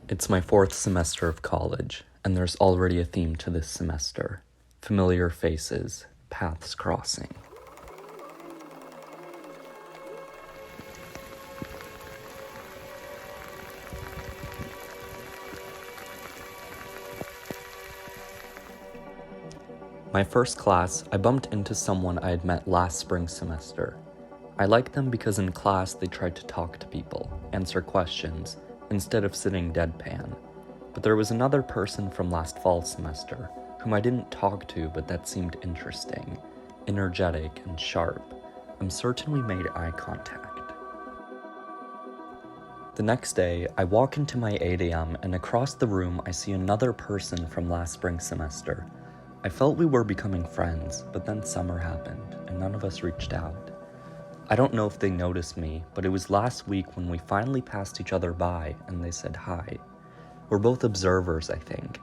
It's my fourth semester of college, and there's already a theme to this semester. Familiar faces, paths crossing. My first class, I bumped into someone I had met last spring semester. I liked them because in class they tried to talk to people, answer questions, instead of sitting deadpan. But there was another person from last fall semester, whom I didn't talk to but that seemed interesting, energetic and sharp. I'm certain we made eye contact. The next day, I walk into my 8 a.m. and across the room I see another person from last spring semester. I felt we were becoming friends, but then summer happened, and none of us reached out. I don't know if they noticed me, but it was last week when we finally passed each other by and they said hi. We're both observers, I think.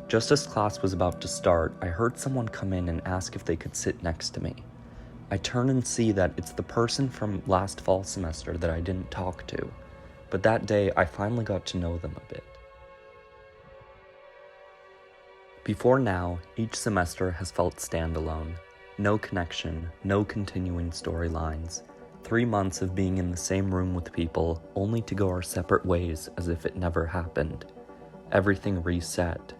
Just as class was about to start, I heard someone come in and ask if they could sit next to me. I turn and see that it's the person from last fall semester that I didn't talk to, but that day I finally got to know them a bit. Before now, each semester has felt standalone. No connection, no continuing storylines. 3 months of being in the same room with people, only to go our separate ways as if it never happened. Everything reset.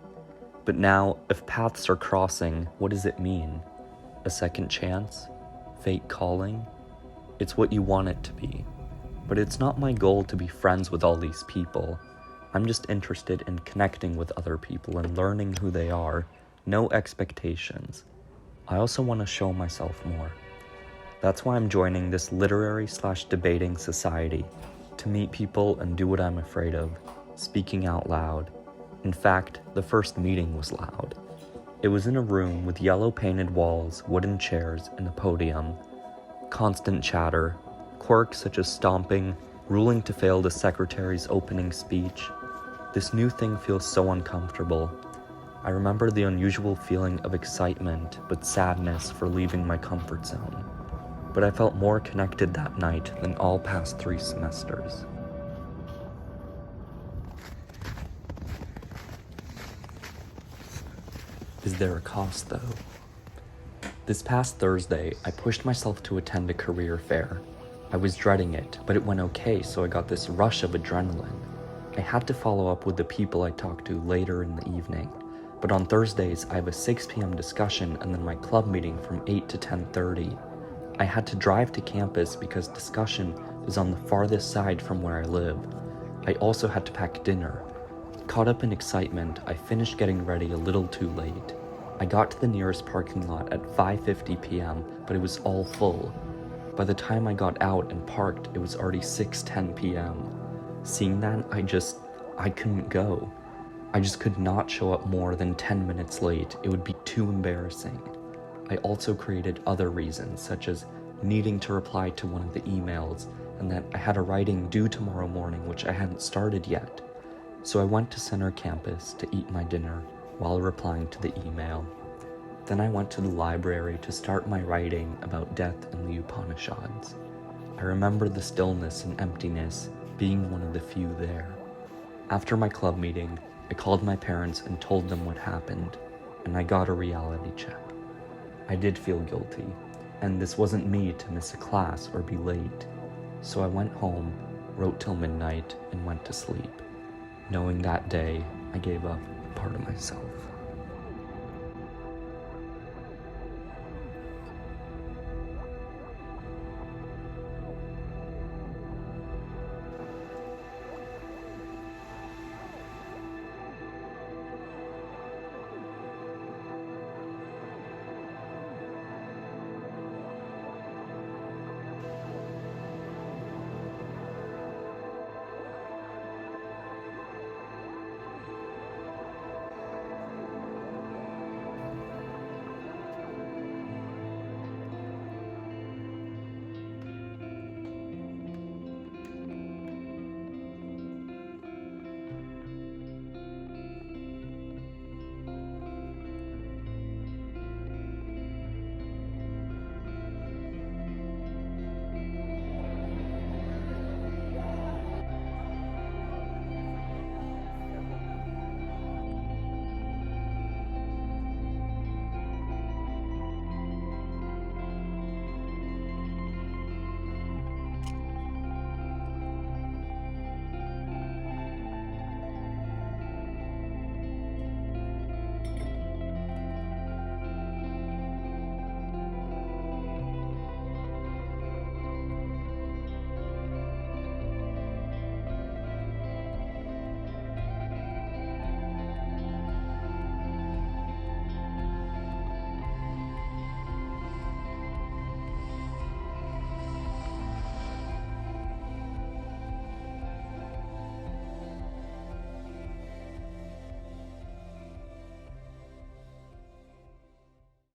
But now, if paths are crossing, what does it mean? A second chance? Fate calling? It's what you want it to be. But it's not my goal to be friends with all these people. I'm just interested in connecting with other people and learning who they are. No expectations. I also want to show myself more. That's why I'm joining this literary/debating society, to meet people and do what I'm afraid of, speaking out loud. In fact, the first meeting was loud. It was in a room with yellow painted walls, wooden chairs, and a podium. Constant chatter, quirks such as stomping, ruling to fail the secretary's opening speech. This new thing feels so uncomfortable. I remember the unusual feeling of excitement but sadness for leaving my comfort zone. But I felt more connected that night than all past 3 semesters. Is there a cost, though? This past Thursday, I pushed myself to attend a career fair. I was dreading it, but it went okay, so I got this rush of adrenaline. I had to follow up with the people I talked to later in the evening, but on Thursdays I have a 6 p.m. discussion and then my club meeting from 8 to 10:30. I had to drive to campus because discussion is on the farthest side from where I live. I also had to pack dinner. Caught up in excitement, I finished getting ready a little too late. I got to the nearest parking lot at 5:50 p.m., but it was all full. By the time I got out and parked, it was already 6:10 p.m. Seeing that, I couldn't go. I just could not show up more than 10 minutes late. It would be too embarrassing. I also created other reasons, such as needing to reply to one of the emails, and that I had a writing due tomorrow morning which I hadn't started yet. So I went to Center Campus to eat my dinner while replying to the email. Then I went to the library to start my writing about death in the Upanishads. I remember the stillness and emptiness, being one of the few there. After my club meeting, I called my parents and told them what happened, and I got a reality check. I did feel guilty, and this wasn't me to miss a class or be late. So I went home, wrote till midnight, and went to sleep, knowing that day I gave up part of myself.